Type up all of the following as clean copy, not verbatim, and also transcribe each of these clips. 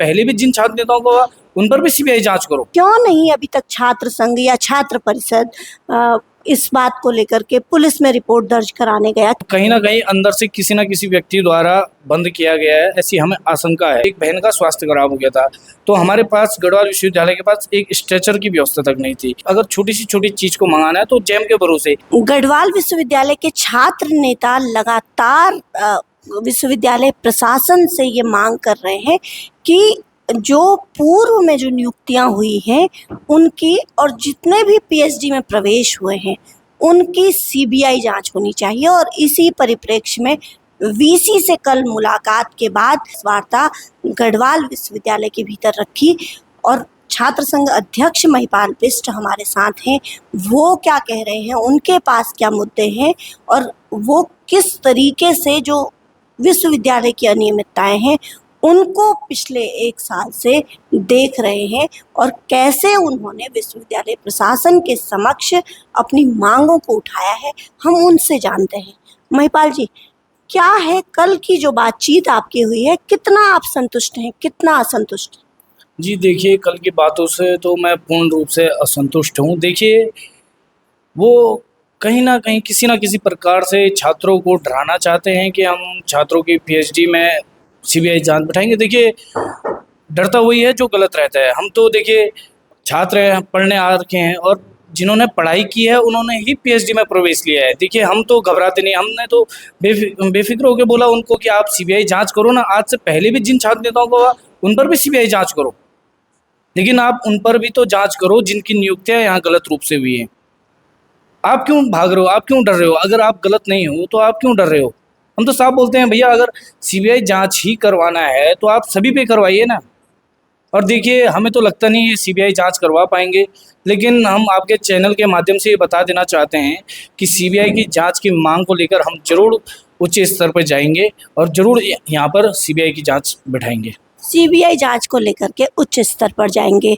पहले भी जिन छात्र नेताओं को उन पर भी सीबीआई जांच करो। क्यों नहीं अभी तक छात्र संघ या छात्र परिषद इस बात को लेकर के पुलिस में रिपोर्ट दर्ज कराने गया? कहीं ना कहीं अंदर से किसी ना किसी व्यक्ति द्वारा बंद किया गया है, ऐसी हमें आशंका है। एक बहन का स्वास्थ्य खराब हो गया था, तो हमारे पास गढ़वाल विश्वविद्यालय के पास एक स्ट्रेचर की व्यवस्था तक नहीं थी। अगर छोटी सी छोटी चीज को मंगाना है तो जैम के भरोसे। गढ़वाल विश्वविद्यालय के छात्र नेता लगातार विश्वविद्यालय प्रशासन से ये मांग कर रहे हैं कि जो पूर्व में जो नियुक्तियां हुई हैं उनकी और जितने भी पीएचडी में प्रवेश हुए हैं उनकी सीबीआई जांच होनी चाहिए। और इसी परिप्रेक्ष्य में वीसी से कल मुलाकात के बाद वार्ता गढ़वाल विश्वविद्यालय के भीतर रखी और छात्र संघ अध्यक्ष महिपाल बिष्ट हमारे साथ हैं। वो क्या कह रहे हैं, उनके पास क्या मुद्दे हैं और वो किस तरीके से जो विश्वविद्यालय की अनियमितताएं हैं उनको पिछले 1 साल से देख रहे हैं और कैसे उन्होंने विश्वविद्यालय प्रशासन के समक्ष अपनी मांगों को उठाया है, हम उनसे जानते हैं। महिपाल जी, क्या है कल की जो बातचीत आपकी हुई है, कितना आप संतुष्ट हैं, कितना असंतुष्ट हैं? जी देखिए, कल की बातों से तो मैं पूर्ण रूप से असंतुष्ट हूँ। देखिए, वो कहीं ना कहीं किसी ना किसी प्रकार से छात्रों को डराना चाहते हैं कि हम छात्रों की पीएचडी में सीबीआई जांच बिठाएंगे। देखिए, डरता वही है जो गलत रहता है। हम तो देखिए छात्र हैं, पढ़ने आ रखे हैं और जिन्होंने पढ़ाई की है उन्होंने ही पीएचडी में प्रवेश लिया है। देखिए, हम तो घबराते नहीं, हमने तो बेफिक्र होकर बोला उनको कि आप सीबीआई जांच करो ना। आज से पहले भी जिन छात्र नेताओं को उन पर भी सीबीआई जांच करो, लेकिन आप उन पर भी तो जांच करो जिनकी नियुक्तियां यहाँ गलत रूप से हुई हैं। आप क्यों भाग रहे हो, आप क्यों डर रहे हो? अगर आप गलत नहीं हो तो आप क्यों डर रहे हो? हम तो साफ बोलते हैं भैया, अगर सीबीआई जांच ही करवाना है तो आप सभी पे करवाइए ना। और देखिए, हमें तो लगता नहीं है सीबीआई जांच करवा पाएंगे, लेकिन हम आपके चैनल के माध्यम से ये बता देना चाहते हैं कि सीबीआई की जांच की मांग को लेकर हम जरूर उच्च स्तर पर जाएंगे और जरूर यहाँ पर सीबीआई की जांच बिठाएंगे। सीबीआई जांच को लेकर के उच्च स्तर पर जाएंगे।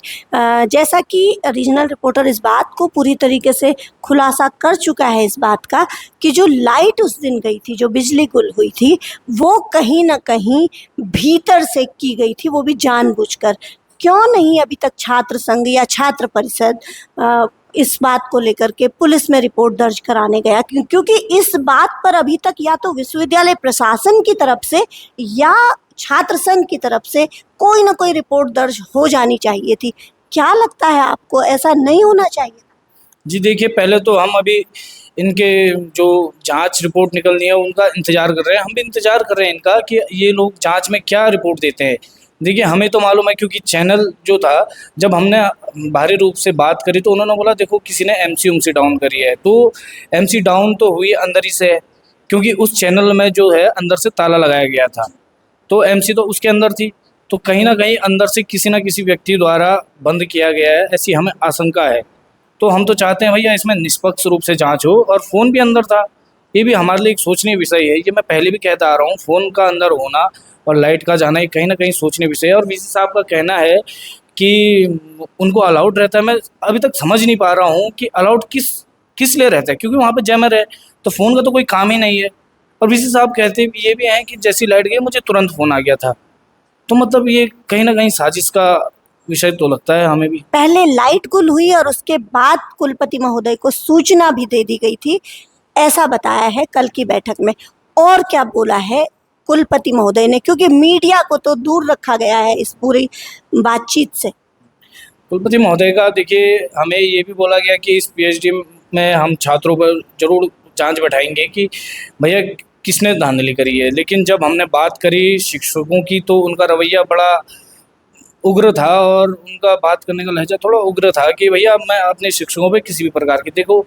जैसा कि रीजनल रिपोर्टर इस बात को पूरी तरीके से खुलासा कर चुका है इस बात का कि जो लाइट उस दिन गई थी, जो बिजली गुल हुई थी, वो कहीं ना कहीं भीतर से की गई थी, वो भी जानबूझकर। क्यों नहीं अभी तक छात्र संघ या छात्र परिषद इस बात को लेकर के पुलिस में रिपोर्ट दर्ज कराने गया? क्योंकि इस बात पर अभी तक या तो विश्वविद्यालय प्रशासन की तरफ से या छात्र संघ की तरफ से कोई ना कोई रिपोर्ट दर्ज हो जानी चाहिए थी। क्या लगता है आपको, ऐसा नहीं होना चाहिए? जी देखिए, पहले तो हम अभी इनके जो जांच रिपोर्ट निकलनी है उनका इंतजार कर रहे हैं। हम भी इंतजार कर रहे हैं इनका कि ये लोग जांच में क्या रिपोर्ट देते हैं। देखिए, हमें तो मालूम है क्योंकि चैनल जो था, जब हमने बाहरी रूप से बात करी तो उन्होंने बोला देखो किसी ने एमसी डाउन करी है। तो एमसी डाउन तो हुई अंदर ही से है, क्योंकि उस चैनल में जो है अंदर से ताला लगाया गया था, तो एमसी तो उसके अंदर थी। तो कहीं ना कहीं अंदर से किसी ना किसी व्यक्ति द्वारा बंद किया गया है, ऐसी हमें आशंका है। तो हम तो चाहते हैं भैया इसमें निष्पक्ष रूप से जांच हो। और फ़ोन भी अंदर था, ये भी हमारे लिए एक सोचनीय विषय है। ये मैं पहले भी कहता आ रहा हूँ, फ़ोन का अंदर होना और लाइट का जाना ये कहीं ना कहीं सोचनीय विषय है। और वीसी साहब का कहना है कि उनको अलाउड रहता है। मैं अभी तक समझ नहीं पा रहा हूँ कि अलाउड किस लिए रहता है, क्योंकि वहाँ पर जैमर है तो फ़ोन का तो कोई काम ही नहीं है। और वीसी साहब कहते ये भी हैं कि जैसी लाइट गई मुझे तुरंत फ़ोन आ गया था। तो मतलब ये कहीं ना कहीं साजिश का विषय तो लगता है हमें भी। पहले लाइट गुल हुई और उसके बाद कुलपति महोदय को सूचना भी दे दी गई थी, ऐसा बताया है कल की बैठक में। और क्या बोला है कुलपति महोदय ने, क्योंकि मीडिया को तो दूर रखा गया है इस पूरी बातचीत से? कुलपति महोदय का देखिए, हमें ये भी बोला गया कि इस पीएचडी में हम छात्रों पर जरूर जांच बैठाएंगे कि भैया किसने धांधली करी है। लेकिन जब हमने बात करी शिक्षकों की तो उनका रवैया बड़ा उग्र था और उनका बात करने का लहजा थोड़ा उग्र था कि भैया मैं अपने शिक्षकों पे किसी भी प्रकार की, देखो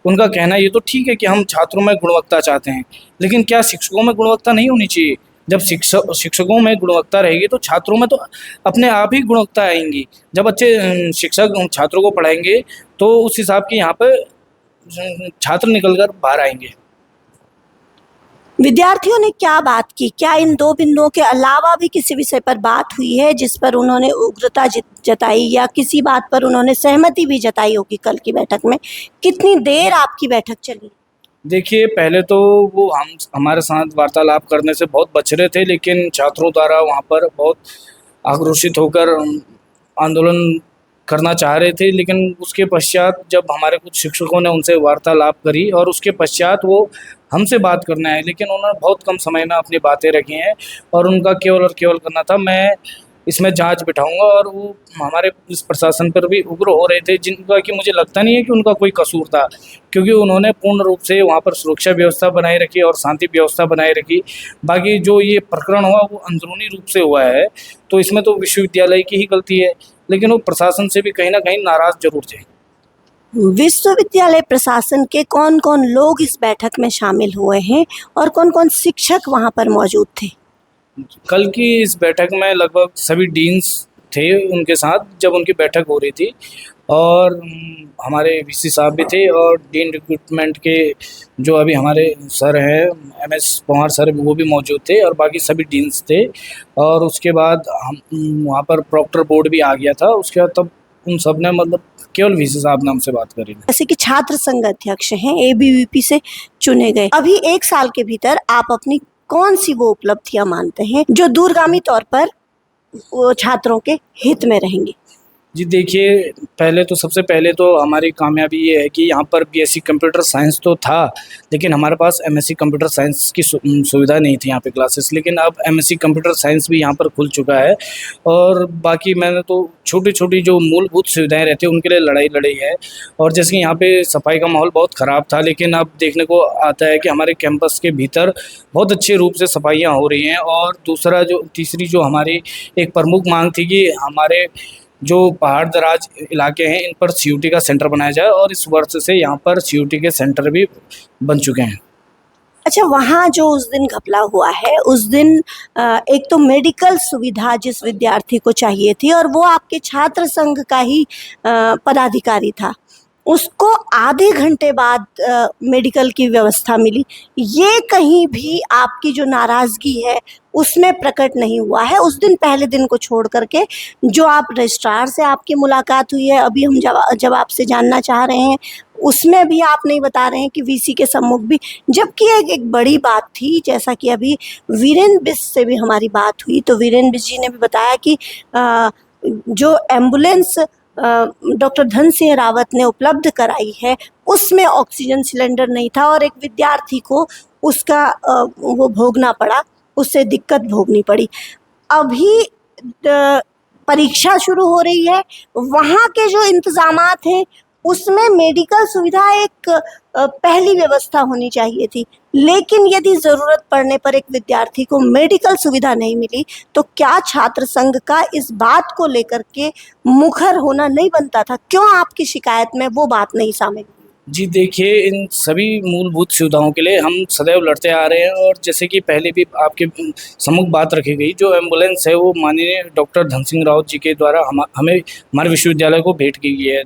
उनका कहना ये तो ठीक है कि हम छात्रों में गुणवत्ता चाहते हैं, लेकिन क्या शिक्षकों में गुणवत्ता नहीं होनी चाहिए? जब शिक्षकों में गुणवत्ता रहेगी तो छात्रों में तो अपने आप ही गुणवत्ता आएंगी। जब अच्छे शिक्षक छात्रों को पढ़ाएंगे तो उस हिसाब की यहाँ पर छात्र निकल कर बाहर आएंगे। विद्यार्थियों ने क्या बात की? क्या इन 2 बिंदुओं के अलावा भी किसी विषय पर बात हुई है जिस पर उन्होंने उग्रता जताई या किसी बात पर उन्होंने सहमति भी जताई होगी कल की बैठक में? कितनी देर आपकी बैठक चली? देखिए, पहले तो वो हमारे साथ वार्तालाप करने से बहुत बच रहे थे, लेकिन छात्रों द्वारा वहाँ पर बहुत आक्रोशित होकर आंदोलन करना चाह रहे थे, लेकिन उसके पश्चात जब हमारे कुछ शिक्षकों ने उनसे वार्तालाप करी और उसके पश्चात वो हमसे बात करने आए, लेकिन उन्होंने बहुत कम समय में अपनी बातें रखी हैं और उनका केवल और केवल करना था मैं इसमें जांच बिठाऊंगा। और वो हमारे पुलिस प्रशासन पर भी उग्र हो रहे थे, जिनका कि मुझे लगता नहीं है कि उनका कोई कसूर था, क्योंकि उन्होंने पूर्ण रूप से वहाँ पर सुरक्षा व्यवस्था बनाए रखी और शांति व्यवस्था बनाए रखी। बाकी जो ये प्रकरण हुआ वो अंदरूनी रूप से हुआ है, तो इसमें तो विश्वविद्यालय की ही गलती है, लेकिन वो प्रशासन से भी कहीं ना कहीं नाराज जरूर थे। विश्वविद्यालय प्रशासन के कौन कौन लोग इस बैठक में शामिल हुए हैं और कौन कौन शिक्षक वहां पर मौजूद थे? कल की इस बैठक में लगभग सभी डीन्स थे उनके साथ जब उनकी बैठक हो रही थी, और हमारे वीसी साहब भी थे, और डीन रिक्रूटमेंट के जो अभी हमारे सर हैं एमएस पवार सर, वो भी मौजूद थे, और बाकी सभी डीन्स थे। और उसके बाद हम वहाँ पर प्रॉक्टर बोर्ड भी आ गया था। उसके बाद तब उन सब ने मतलब केवल वीसी साहब ने हमसे बात करी। जैसे कि छात्र संघ अध्यक्ष हैं, एबीवीपी से चुने गए, अभी 1 साल के भीतर आप अपनी कौन सी वो उपलब्धियां मानते हैं जो दूरगामी तौर पर वो छात्रों के हित में रहेंगी? जी देखिए, पहले तो सबसे पहले तो हमारी कामयाबी ये है कि यहाँ पर बीएससी कंप्यूटर साइंस तो था, लेकिन हमारे पास एमएससी कंप्यूटर साइंस की सुविधा नहीं थी यहाँ पे क्लासेस, लेकिन अब एमएससी कंप्यूटर साइंस भी यहाँ पर खुल चुका है। और बाकी मैंने तो छोटी छोटी जो मूलभूत सुविधाएं रहती हैं उनके लिए लड़ाई लड़ी है। और जैसे कि यहाँ पे सफाई का माहौल बहुत ख़राब था, लेकिन अब देखने को आता है कि हमारे कैंपस के भीतर बहुत अच्छे रूप से सफाइयाँ हो रही हैं। और तीसरी जो हमारी एक प्रमुख मांग थी कि हमारे जो पहाड़ दराज इलाके हैं इन पर सीयूटी का सेंटर बनाया जाए, और इस वर्ष से यहाँ पर सीयूटी के सेंटर भी बन चुके हैं। अच्छा, वहाँ जो उस दिन घपला हुआ है, उस दिन एक तो मेडिकल सुविधा जिस विद्यार्थी को चाहिए थी और वो आपके छात्र संघ का ही पदाधिकारी था, उसको आधे घंटे बाद मेडिकल की व्यवस्था मिली। ये कहीं भी आपकी जो नाराज़गी है उसमें प्रकट नहीं हुआ है। उस दिन पहले दिन को छोड़ करके जो आप रजिस्ट्रार से आपकी मुलाकात हुई है, अभी हम जब आपसे जानना चाह रहे हैं, उसमें भी आप नहीं बता रहे हैं कि वीसी के सम्मुख भी, जबकि एक बड़ी बात थी, जैसा कि अभी वीरेंद्र बिष्ट से भी हमारी बात हुई, तो वीरेंद्र बिष्ट जी ने भी बताया कि जो एम्बुलेंस डॉक्टर धन सिंह रावत ने उपलब्ध कराई है उसमें ऑक्सीजन सिलेंडर नहीं था और एक विद्यार्थी को उसका वो भोगना पड़ा, उससे दिक्कत भोगनी पड़ी। अभी परीक्षा शुरू हो रही है, वहाँ के जो इंतजामात हैं उसमें मेडिकल सुविधा एक पहली व्यवस्था होनी चाहिए थी, लेकिन यदि ज़रूरत पड़ने पर एक विद्यार्थी को मेडिकल सुविधा नहीं मिली तो क्या छात्र संघ का इस बात को लेकर के मुखर होना नहीं बनता था? क्यों आपकी शिकायत में वो बात नहीं शामिल? जी देखिए, इन सभी मूलभूत सुविधाओं के लिए हम सदैव लड़ते आ रहे हैं, और जैसे कि पहले भी आपके सम्मुख बात रखी गई, जो एम्बुलेंस है वो माननीय डॉक्टर धन सिंह रावत जी के द्वारा हमें हमारे विश्वविद्यालय को भेंट की गई है।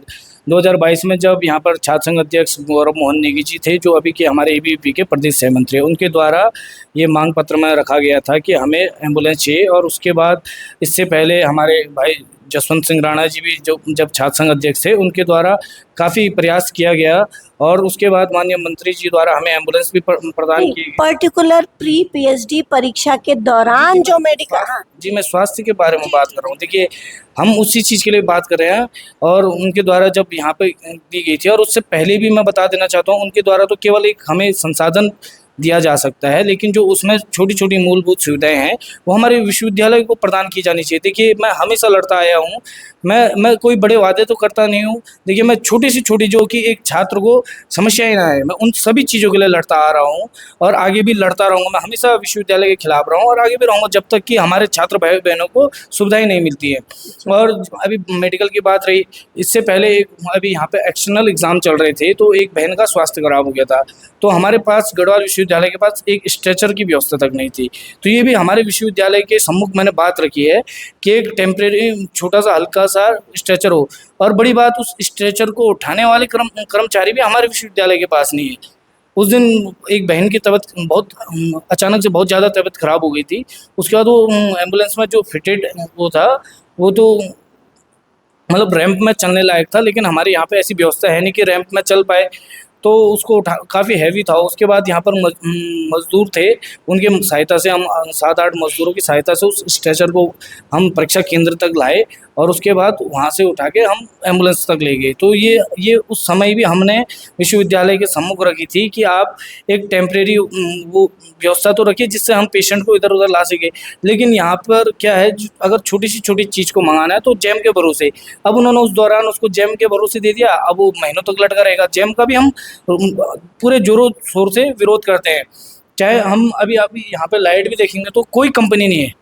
2022 में जब यहाँ पर छात्र संघ अध्यक्ष गौरव मोहन नेगी जी थे, जो अभी के हमारे एबीवीपी के प्रदेश सह मंत्री हैं, उनके द्वारा ये मांग पत्र में रखा गया था कि हमें एम्बुलेंस चाहिए। और उसके बाद इससे पहले हमारे भाई जसवंत सिंह राणा जी भी जब छात्र संघ अध्यक्ष थे, उनके द्वारा काफ़ी प्रयास किया गया, और उसके बाद माननीय मंत्री जी द्वारा हमें एम्बुलेंस भी प्रदान की गई। पर्टिकुलर प्री पीएचडी परीक्षा के दौरान जो मेडिकल, जी मैं स्वास्थ्य के बारे में बात कर रहा हूँ। देखिए, हम उसी चीज़ के लिए बात कर रहे हैं, और उनके द्वारा जब यहाँ पे दी गई थी, और उससे पहले भी मैं बता देना चाहता हूँ, उनके द्वारा तो केवल एक हमें संसाधन दिया जा सकता है, लेकिन जो उसमें छोटी छोटी मूलभूत सुविधाएं हैं वो हमारे विश्वविद्यालय को प्रदान की जानी चाहिए। देखिए, मैं हमेशा लड़ता आया हूँ, मैं कोई बड़े वादे तो करता नहीं हूँ। देखिए, मैं छोटी से छोटी जो कि एक छात्र को समस्याएं ना आए, मैं उन सभी चीज़ों के लिए लड़ता आ रहा हूँ, और आगे भी लड़ता रहूँगा। मैं हमेशा विश्वविद्यालय के खिलाफ रहा हूँ और आगे भी रहूँगा जब तक कि हमारे छात्र भाई बहनों को सुविधाएं नहीं मिलती है। और अभी मेडिकल की बात रही, इससे पहले अभी यहाँ पे एक्सटर्नल एग्ज़ाम चल रहे थे, तो एक बहन का स्वास्थ्य खराब हो गया था, तो हमारे पास गढ़वाल विश्वविद्यालय के पास एक स्ट्रेचर की व्यवस्था तक नहीं थी। तो ये भी हमारे विश्वविद्यालय के सम्मुख मैंने बात रखी है कि एक टेम्परेरी छोटा सा हल्का सा स्ट्रेचर हो, और बड़ी बात, उस स्ट्रेचर को उठाने वाले कर्मचारी भी हमारे विश्वविद्यालय के पास नहीं है। उस दिन एक बहन की तबीयत बहुत अचानक से बहुत ज़्यादा तबीयत खराब हो गई थी। उसके बाद वो एम्बुलेंस में जो फिटेड वो था, वो तो मतलब रैंप में चलने लायक था, लेकिन हमारे यहाँ पे ऐसी व्यवस्था है नहीं कि रैंप में चल पाए। तो उसको उठा, काफ़ी हैवी था। उसके बाद यहाँ पर मजदूर थे, उनके सहायता से हम 7-8 मजदूरों की सहायता से उस स्ट्रेचर को हम परीक्षा केंद्र तक लाए और उसके बाद वहाँ से उठा के हम एम्बुलेंस तक ले गए। तो ये उस समय भी हमने विश्वविद्यालय के सम्मुख रखी थी कि आप एक टेम्परेरी वो व्यवस्था तो रखिए जिससे हम पेशेंट को इधर उधर ला सके। लेकिन यहाँ पर क्या है, अगर छोटी सी छोटी चीज़ को मंगाना है तो जैम के भरोसे, अब उन्होंने उस दौरान उसको जैम के भरोसे दे दिया, अब वो महीनों तक लटका रहेगा। जैम का भी हम पूरे जोरों शोर से विरोध करते हैं। चाहे हम अभी यहाँ पे लाइट भी देखेंगे तो कोई कंपनी नहीं है,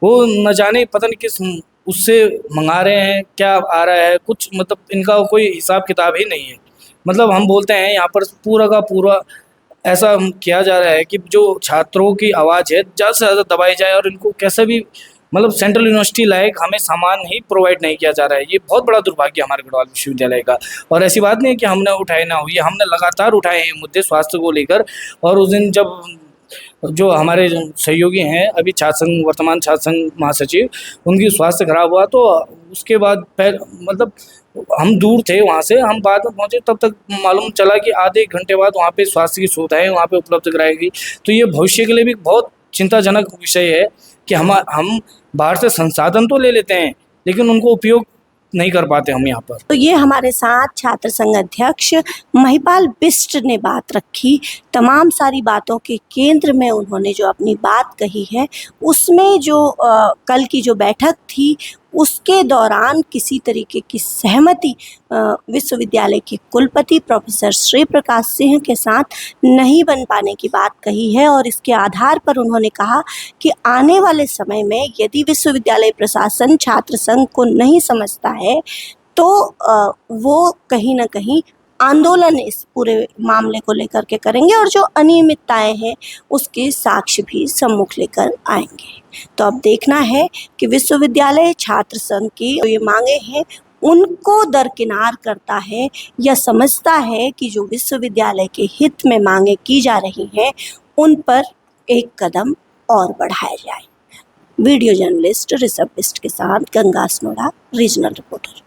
वो न जाने पता नहीं किस उससे मंगा रहे हैं, क्या आ रहा है, कुछ मतलब इनका कोई हिसाब किताब ही नहीं है। मतलब हम बोलते हैं यहाँ पर पूरा का पूरा ऐसा किया जा रहा है कि जो छात्रों की आवाज़ है ज़्यादा से ज़्यादा दबाई जाए और इनको कैसे भी मतलब सेंट्रल यूनिवर्सिटी लायक हमें सामान ही प्रोवाइड नहीं किया जा रहा है। ये बहुत बड़ा दुर्भाग्य हमारे गढ़वाल विश्वविद्यालय का। और ऐसी बात नहीं है कि हमने उठाए ना हुई, हमने लगातार उठाए हैं मुद्दे स्वास्थ्य को लेकर। और उस दिन जब जो हमारे सहयोगी हैं अभी छात्र संघ, वर्तमान छात्र संघ महासचिव, उनकी स्वास्थ्य खराब हुआ तो उसके बाद मतलब हम दूर थे वहाँ से, हम बाद में पहुँचे तब तक मालूम चला कि आधे एक घंटे बाद वहाँ पे स्वास्थ्य की सुविधाएं वहाँ पे उपलब्ध कराई गई। तो ये भविष्य के लिए भी बहुत चिंताजनक विषय है कि हम बाहर से संसाधन तो ले लेते हैं लेकिन उनको उपयोग नहीं कर पाते हम यहाँ पर। तो ये हमारे साथ छात्र संघ अध्यक्ष महिपाल बिष्ट ने बात रखी। तमाम सारी बातों के केंद्र में उन्होंने जो अपनी बात कही है, उसमें जो कल की जो बैठक थी उसके दौरान किसी तरीके की सहमति विश्वविद्यालय के कुलपति प्रोफेसर श्री प्रकाश सिंह के साथ नहीं बन पाने की बात कही है। और इसके आधार पर उन्होंने कहा कि आने वाले समय में यदि विश्वविद्यालय प्रशासन छात्र संघ को नहीं समझता है तो वो कहीं ना कहीं आंदोलन इस पूरे मामले को लेकर के करेंगे और जो अनियमितताएं हैं उसके साक्ष्य भी सम्मुख लेकर आएंगे। तो अब देखना है कि विश्वविद्यालय छात्र संघ की जो ये मांगे हैं उनको दरकिनार करता है या समझता है कि जो विश्वविद्यालय के हित में मांगे की जा रही हैं उन पर एक कदम और बढ़ाया जाए। वीडियो जर्नलिस्ट ऋषभ बिष्ट के साथ गंगा सनोड़ा, रीजनल रिपोर्टर।